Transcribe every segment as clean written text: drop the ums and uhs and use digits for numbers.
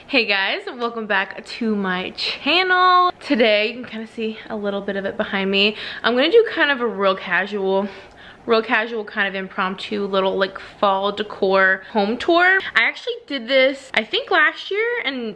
Hey guys, welcome back to my channel. Today, you can kind of see a little bit of it behind me. I'm gonna do kind of a real casual kind of impromptu little like fall decor home tour. I actually did this, I think last year and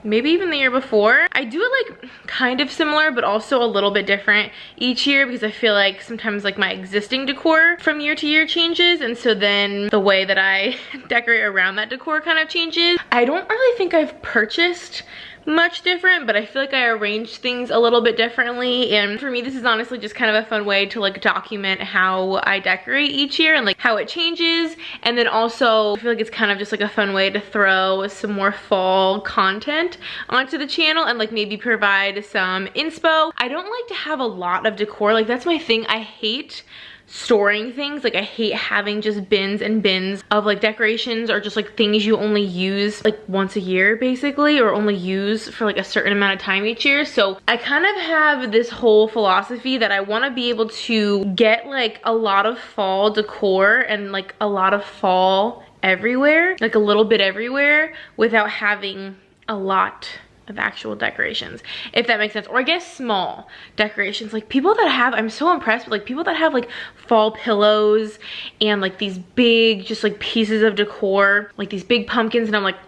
maybe even the year before. I do it like kind of similar but also a little bit different each year because I feel like sometimes like my existing decor from year to year changes, and so then the way that I decorate around that decor kind of changes. I don't really think I've purchased much different, but I feel like I arranged things a little bit differently, and for me this is honestly just kind of a fun way to like document how I decorate each year and like how it changes. And then also I feel like it's kind of just like a fun way to throw some more fall content onto the channel and like maybe provide some inspo. I don't like to have a lot of decor, like that's my thing. I hate storing things. Like I hate having just bins and bins of like decorations or just like things you only use like once a year basically, or only use for like a certain amount of time each year. So I kind of have this whole philosophy that I want to be able to get like a lot of fall decor and like a lot of fall everywhere, like a little bit everywhere, without having a lot of actual decorations, if that makes sense. Or I guess small decorations, like people that have, I'm so impressed with like people that have like fall pillows and like these big just like pieces of decor, like these big pumpkins, and I'm like,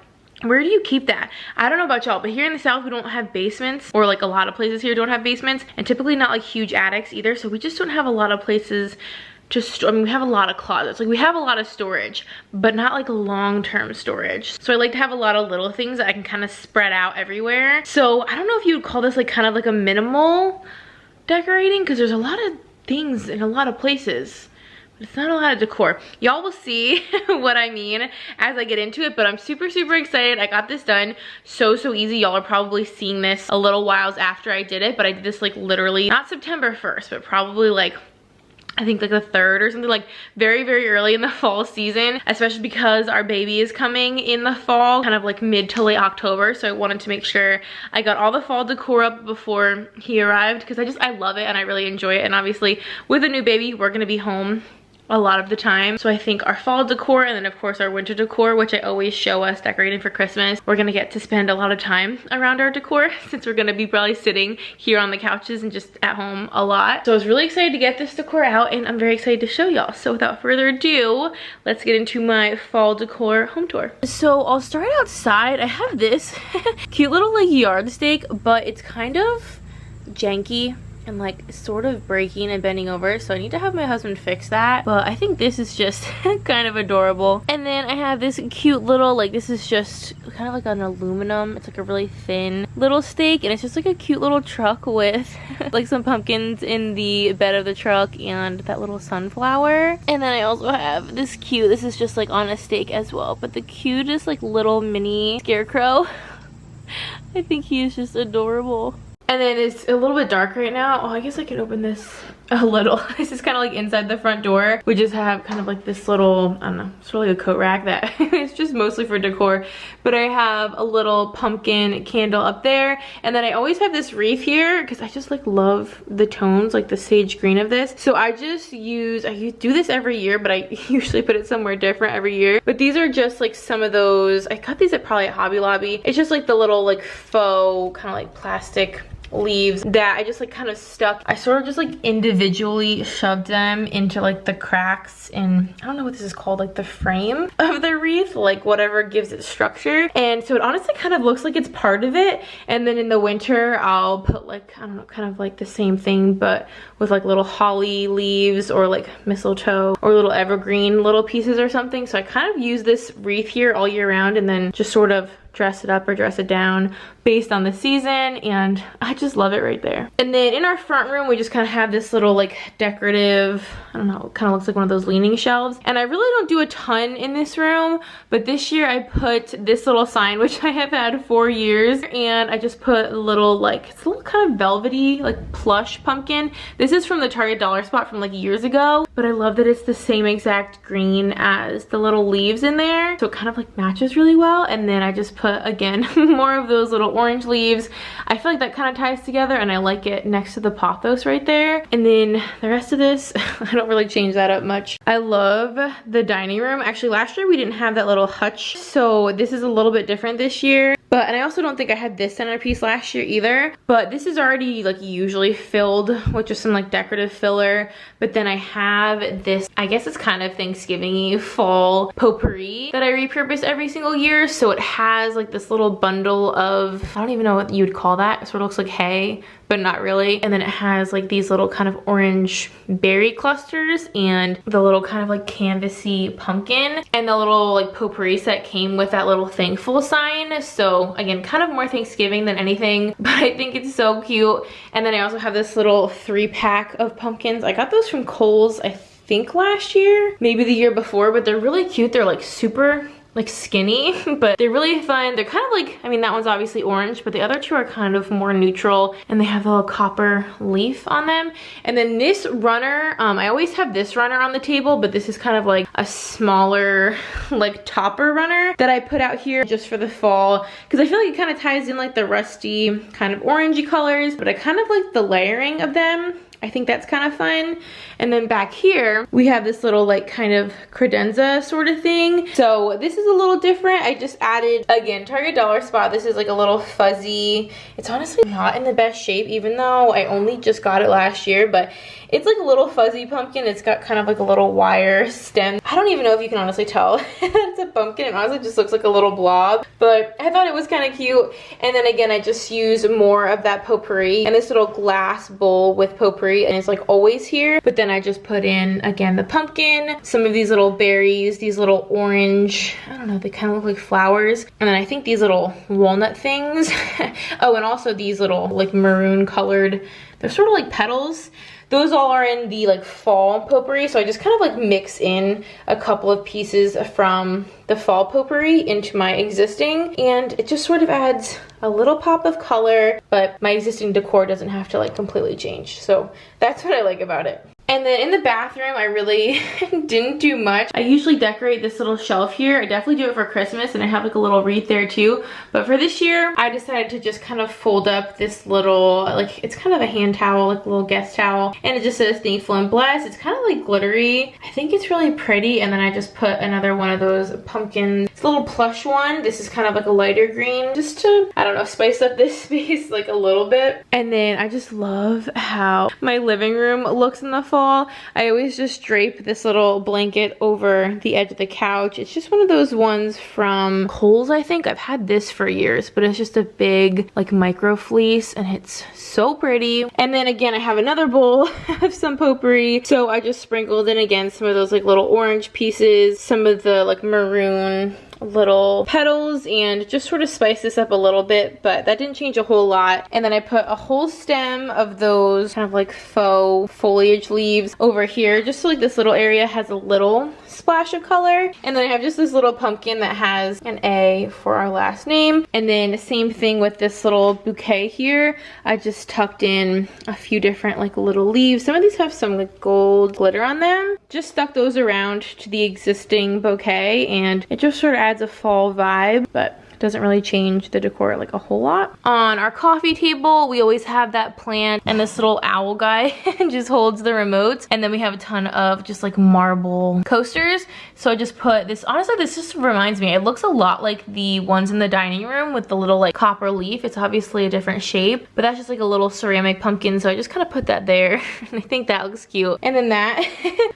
where do you keep that? I don't know about y'all, but here in the South we don't have basements, or like a lot of places here don't have basements, and typically not like huge attics either, so we just don't have a lot of places just, I mean, we have a lot of closets, like we have a lot of storage, but not like long-term storage. So I like to have a lot of little things that I can kind of spread out everywhere. So I don't know if you would call this like kind of like a minimal decorating, because there's a lot of things in a lot of places, but it's not a lot of decor. Y'all will see what I mean as I get into it, but I'm super excited. I got this done so easy. Y'all are probably seeing this a little whiles after I did it, but I did this like literally not September 1st, but probably like I think like the 3rd or something, like very early in the fall season, especially because our baby is coming in the fall, kind of like mid to late October. So I wanted to make sure I got all the fall decor up before he arrived, because I love it and I really enjoy it. And obviously with a new baby, we're gonna be home a lot of the time. So I think our fall decor and then of course our winter decor, which I always show us decorating for Christmas, we're gonna get to spend a lot of time around our decor since we're gonna be probably sitting here on the couches and just at home a lot. So I was really excited to get this decor out, and I'm very excited to show y'all. So without further ado, let's get into my fall decor home tour. So I'll start outside. I have this cute little like yardstick, but it's kind of janky and like sort of breaking and bending over, so I need to have my husband fix that. But I think this is just kind of adorable. And then I have this cute little, like this is just kind of like an aluminum, it's like a really thin little stake, and it's just like a cute little truck with like some pumpkins in the bed of the truck and that little sunflower. And then I also have this cute, this is just like on a stake as well, but the cutest like little mini scarecrow. I think he is just adorable. And then it's a little bit dark right now. Oh, I guess I can open this a little. This is kind of like inside the front door. We just have kind of like this little, I don't know, it's really a coat rack that it's just mostly for decor. But I have a little pumpkin candle up there. And then I always have this wreath here because I just like love the tones, like the sage green of this. So I just use, I do this every year, but I usually put it somewhere different every year. But these are just like some of those, I got these at probably at Hobby Lobby. It's just like the little like faux kind of like plastic leaves that I just like kind of stuck. I sort of just like individually shoved them into like the cracks in, I don't know what this is called, like the frame of the wreath, like whatever gives it structure. And so it honestly kind of looks like it's part of it. And then in the winter I'll put like, I don't know, kind of like the same thing but with like little holly leaves or like mistletoe or little evergreen little pieces or something. So I kind of use this wreath here all year round and then just sort of dress it up or dress it down based on the season, and I just love it right there. And then in our front room we just kind of have this little like decorative, I don't know, kind of looks like one of those leaning shelves. And I really don't do a ton in this room, but this year I put this little sign, which I have had for years, and I just put a little like, it's a little kind of velvety like plush pumpkin. This is from the Target dollar spot from like years ago, but I love that it's the same exact green as the little leaves in there, so it kind of like matches really well. And then I just put again more of those little orange leaves. I feel like that kind of ties together, and I like it next to the pothos right there. And then the rest of this I don't really change that up much. I love the dining room. Actually last year we didn't have that little hutch, so this is a little bit different this year. But, and I also don't think I had this centerpiece last year either, but this is already like usually filled with just some like decorative filler. But then I have this, I guess it's kind of Thanksgiving-y fall potpourri that I repurpose every single year. So it has like this little bundle of, I don't even know what you would call that. It sort of looks like hay, but not really. And then it has like these little kind of orange berry clusters and the little kind of like canvasy pumpkin and the little like potpourri set came with that little thankful sign. So again, kind of more Thanksgiving than anything, but I think it's so cute. And then I also have this little 3-pack of pumpkins. I got those from Kohl's, I think last year, maybe the year before, but they're really cute. They're like super like skinny, but they're really fun. They're kind of like, I mean, that one's obviously orange, but the other two are kind of more neutral and they have a little copper leaf on them. And then this runner, I always have this runner on the table, but this is kind of like a smaller like topper runner that I put out here just for the fall, because I feel like it kind of ties in like the rusty kind of orangey colors, but I kind of like the layering of them. I think that's kind of fun. And then back here, we have this little like kind of credenza sort of thing. So this is a little different. I just added, again, Target Dollar Spot. This is like a little fuzzy. It's honestly not in the best shape, even though I only just got it last year, but it's like a little fuzzy pumpkin. It's got kind of like a little wire stem. I don't even know if you can honestly tell it's a pumpkin. It honestly just looks like a little blob, but I thought it was kind of cute. And then again, I just use more of that potpourri and this little glass bowl with potpourri, and it's like always here. But then I just put in, again, the pumpkin, some of these little berries, these little orange, I don't know, they kind of look like flowers. And then I think these little walnut things. Oh, and also these little like maroon colored, they're sort of like petals. Those all are in the like fall potpourri, so I just kind of like mix in a couple of pieces from the fall potpourri into my existing, and it just sort of adds a little pop of color, but my existing decor doesn't have to like completely change. So that's what I like about it. And then in the bathroom, I really didn't do much. I usually decorate this little shelf here. I definitely do it for Christmas, and I have like a little wreath there too. But for this year, I decided to just kind of fold up this little, like, it's kind of a hand towel, like a little guest towel. And it just says thankful and blessed. It's kind of like glittery. I think it's really pretty. And then I just put another one of those pumpkins. It's a little plush one. This is kind of like a lighter green, just to, I don't know, spice up this space like a little bit. And then I just love how my living room looks in the fall. I always just drape this little blanket over the edge of the couch. It's just one of those ones from Kohl's, I think. I've had this for years, but it's just a big like micro fleece, and it's so pretty. And then again, I have another bowl of some potpourri. So I just sprinkled in again some of those like little orange pieces, some of the like maroon little petals, and just sort of spice this up a little bit, but that didn't change a whole lot. And then I put a whole stem of those kind of like faux foliage leaves over here, just so like this little area has a little splash of color. And then I have just this little pumpkin that has an A for our last name. And then the same thing with this little bouquet here. I just tucked in a few different like little leaves. Some of these have some like gold glitter on them. Just stuck those around to the existing bouquet, and it just sort of adds a fall vibe, but doesn't really change the decor like a whole lot. On our coffee table, we always have that plant, and this little owl guy just holds the remotes. And then we have a ton of just like marble coasters. So I just put this, honestly, this just reminds me, it looks a lot like the ones in the dining room with the little like copper leaf. It's obviously a different shape, but that's just like a little ceramic pumpkin. So I just kind of put that there, and I think that looks cute. And then that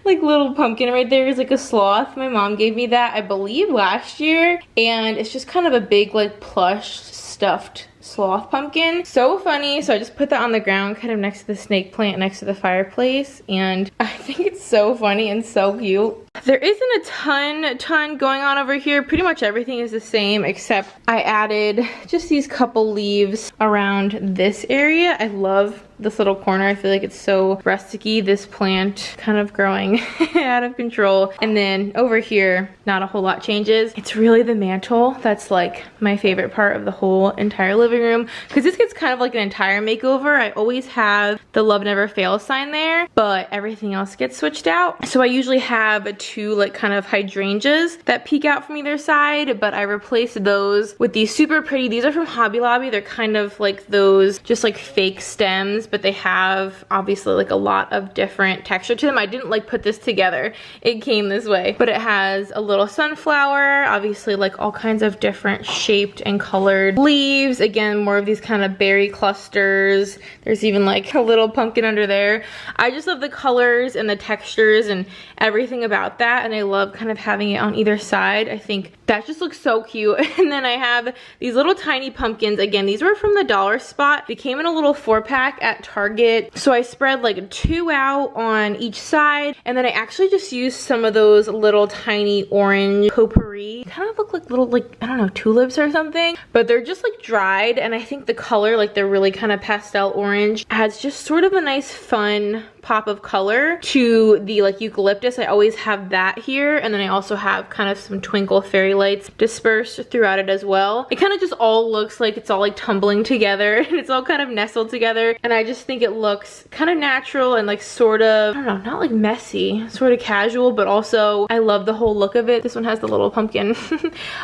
like little pumpkin right there is like a sloth. My mom gave me that, I believe, last year. And it's just kind of a big like plush stuffed sloth pumpkin. So funny. So I just put that on the ground kind of next to the snake plant next to the fireplace, and I think it's so funny and so cute. There isn't a ton going on over here. Pretty much everything is the same, except I added just these couple leaves around this area. I love this little corner. I feel like it's so rusticy, this plant kind of growing out of control. And then over here, not a whole lot changes. It's really the mantle that's like my favorite part of the whole entire living living room, because this gets kind of like an entire makeover. I always have the Love Never Fails sign there, but everything else gets switched out. So I usually have two like kind of hydrangeas that peek out from either side, but I replaced those with these super pretty, these are from Hobby Lobby. They're kind of like those just like fake stems, but they have obviously like a lot of different texture to them. I didn't like put this together, it came this way, but it has a little sunflower, obviously like all kinds of different shaped and colored leaves. Again, more of these kind of berry clusters. There's even like a little pumpkin under there. I just love the colors and the textures and everything about that, and I love kind of having it on either side. I think that just looks so cute. And then I have these little tiny pumpkins. Again, these were from the dollar spot. They came in a little 4-pack at Target. So I spread like 2 out on each side, and then I actually just used some of those little tiny orange potpourri. Kind of look like little, like, I don't know, tulips or something, but they're just like dried, and I think the color, like they're really kind of pastel orange, adds just sort of a nice fun pop of color to the like eucalyptus. I always have that here, and then I also have kind of some twinkle fairy lights dispersed throughout it as well. It kind of just all looks like it's all like tumbling together and it's all kind of nestled together, and I just think it looks kind of natural and like sort of, I don't know, not like messy, sort of casual, but also I love the whole look of it. This one has the little pumpkin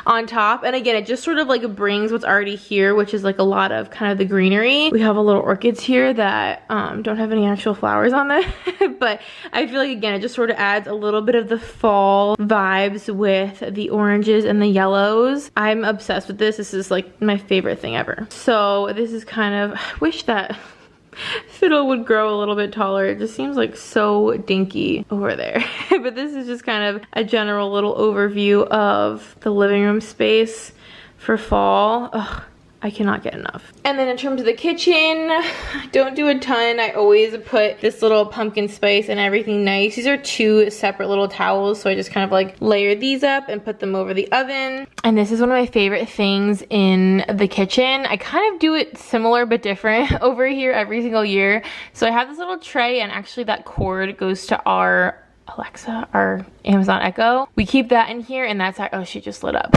on top, and again, it just sort of like brings what's already here, which is like a lot of kind of the greenery. We have a little orchids here that don't have any actual flowers on them, but I feel like, again, it just sort of adds a little bit of the fall vibes with the oranges and the yellows. I'm obsessed with this. This is like my favorite thing ever. So this is kind of, I wish that fiddle would grow a little bit taller. It just seems like so dinky over there. But this is just kind of a general little overview of the living room space for fall. Ugh, I cannot get enough. And then in terms of the kitchen, don't do a ton. I always put this little pumpkin spice and everything nice. These are 2 separate little towels, so I just kind of like layer these up and put them over the oven. And this is one of my favorite things in the kitchen. I kind of do it similar but different over here every single year. So I have this little tray, and actually that cord goes to our Alexa, our Amazon Echo. We keep that in here, and that's, oh, she just lit up.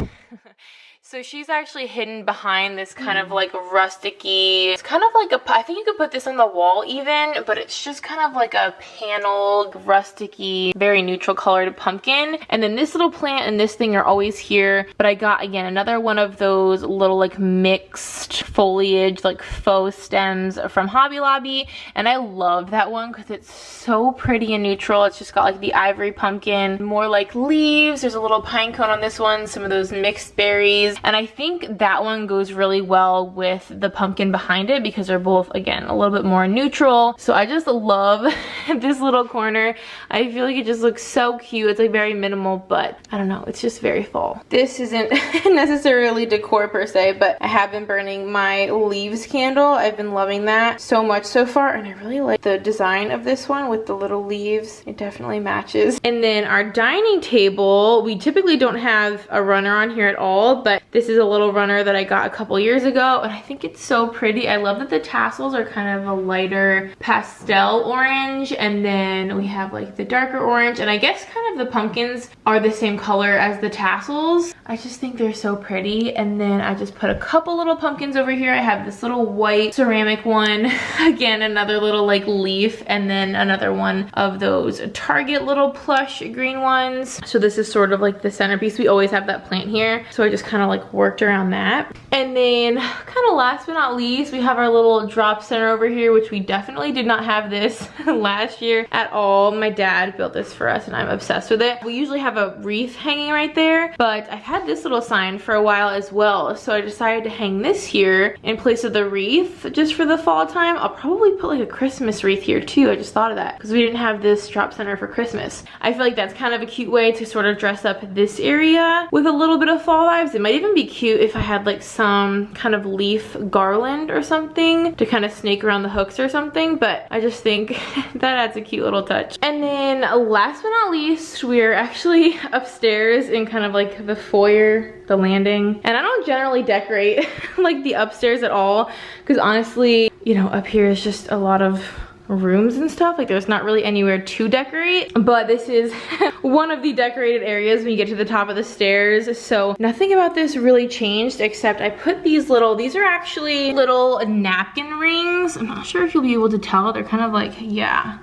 So she's actually hidden behind this kind of like rusticy, it's kind of like a, I think you could put this on the wall even, but it's just kind of like a paneled, rusticy, very neutral colored pumpkin. And then this little plant and this thing are always here, but I got, again, another one of those little like mixed foliage, like faux stems from Hobby Lobby. And I love that one because it's so pretty and neutral. It's just got like the ivory pumpkin, more like leaves. There's a little pine cone on this one, some of those mixed berries. And I think that one goes really well with the pumpkin behind it because they're both, again, a little bit more neutral. So I just love this little corner. I feel like it just looks so cute. It's like very minimal, but I don't know, it's just very fall. This isn't necessarily decor per se, but I have been burning my leaves candle. I've been loving that so much so far, and I really like the design of this one with the little leaves. It definitely matches. And then our dining table, we typically don't have a runner on here at all, but this is a little runner that I got a couple years ago, and I think it's so pretty. I love that the tassels are kind of a lighter pastel orange, and then we have like the darker orange, and I guess kind of the pumpkins are the same color as the tassels. I just think they're so pretty. And then I just put a couple little pumpkins over here. I have this little white ceramic one, again, another little like leaf, and then another one of those Target little plush green ones. So this is sort of like the centerpiece. We always have that plant here, so I just kind of like worked around that. And then kind of last but not least, we have our little drop center over here, which we definitely did not have this last year at all. My dad built this for us and I'm obsessed with it. We usually have a wreath hanging right there, but I've had this little sign for a while as well, so I decided to hang this here in place of the wreath just for the fall time. I'll probably put like a Christmas wreath here too. I just thought of that because we didn't have this drop center for Christmas. I feel like that's kind of a cute way to sort of dress up this area with a little bit of fall vibes. It might even be cute if I had like some kind of leaf garland or something to kind of snake around the hooks or something, but I just think that adds a cute little touch. And then last but not least, we're actually upstairs in kind of like the foyer, the landing, and I don't generally decorate like the upstairs at all because honestly, you know, up here is just a lot of rooms and stuff. Like there's not really anywhere to decorate, but this is one of the decorated areas when you get to the top of the stairs. So nothing about this really changed, except I put these are actually little napkin rings. I'm not sure if you'll be able to tell. They're kind of like, yeah,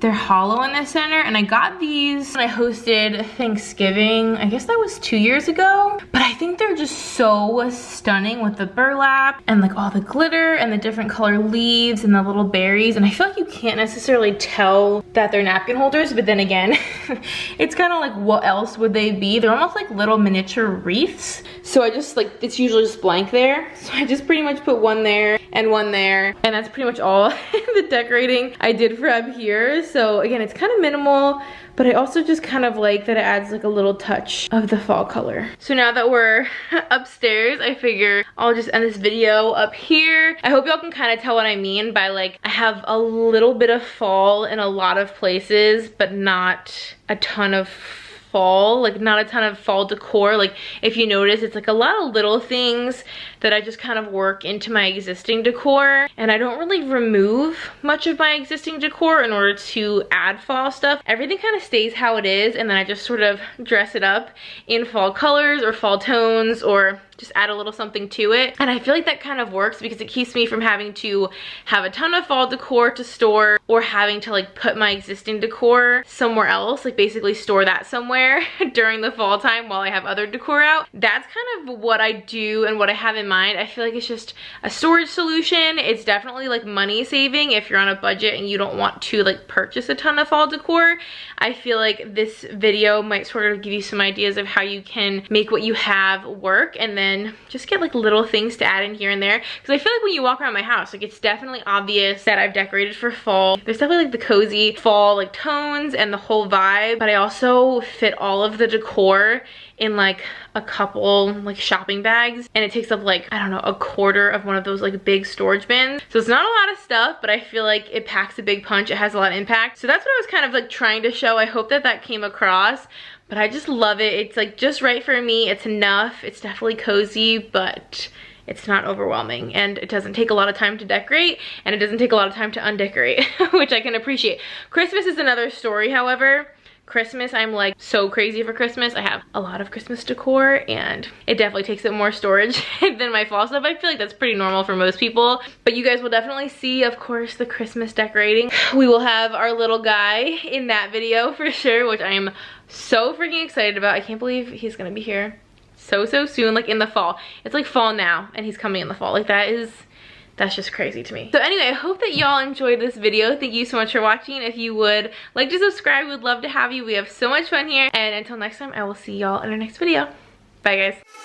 they're hollow in the center, and I got these when I hosted Thanksgiving. I guess that was 2 years ago, but I think they're just so stunning with the burlap and like all the glitter and the different color leaves and the little berries, and I feel like you can't necessarily tell that they're napkin holders, but then again, it's kind of like, what else would they be? They're almost like little miniature wreaths. So I just like, it's usually just blank there, so I just pretty much put one there, and that's pretty much all the decorating I did for up here. So again, it's kind of minimal, but I also just kind of like that it adds like a little touch of the fall color. So now that we're upstairs, I figure I'll just end this video up here. I hope y'all can kind of tell what I mean by like, I have a little bit of fall in a lot of places, but not a ton of fall, like not a ton of fall decor. Like if you notice, it's like a lot of little things that I just kind of work into my existing decor, and I don't really remove much of my existing decor in order to add fall stuff. Everything kind of stays how it is, and then I just sort of dress it up in fall colors or fall tones, or just add a little something to it. And I feel like that kind of works because it keeps me from having to have a ton of fall decor to store, or having to like put my existing decor somewhere else, like basically store that somewhere during the fall time while I have other decor out. That's kind of what I do and what I have in mind. I feel like it's just a storage solution. It's definitely like money saving if you're on a budget and you don't want to like purchase a ton of fall decor. I feel like this video might sort of give you some ideas of how you can make what you have work, and then just get like little things to add in here and there. Because I feel like when you walk around my house, like it's definitely obvious that I've decorated for fall. There's definitely like the cozy fall like tones and the whole vibe, but I also fit all of the decor in like a couple like shopping bags, and it takes up like, I don't know, a quarter of one of those like big storage bins. So it's not a lot of stuff, but I feel like it packs a big punch. It has a lot of impact. So that's what I was kind of like trying to show. I hope that that came across, but I just love it. It's like just right for me. It's enough. It's definitely cozy, but it's not overwhelming, and it doesn't take a lot of time to decorate, and it doesn't take a lot of time to undecorate, which I can appreciate. Christmas is another story, however. Christmas, I'm like so crazy for Christmas. I have a lot of Christmas decor, and it definitely takes up more storage than my fall stuff. I feel like that's pretty normal for most people, but you guys will definitely see, of course, the Christmas decorating. We will have our little guy in that video for sure, which I am so freaking excited about. I can't believe he's gonna be here so soon, like in the fall. It's like fall now, and he's coming in the fall. Like that's just crazy to me. So anyway, I hope that y'all enjoyed this video. Thank you so much for watching. If you would like to subscribe, we'd love to have you. We have so much fun here. And until next time, I will see y'all in our next video. Bye guys.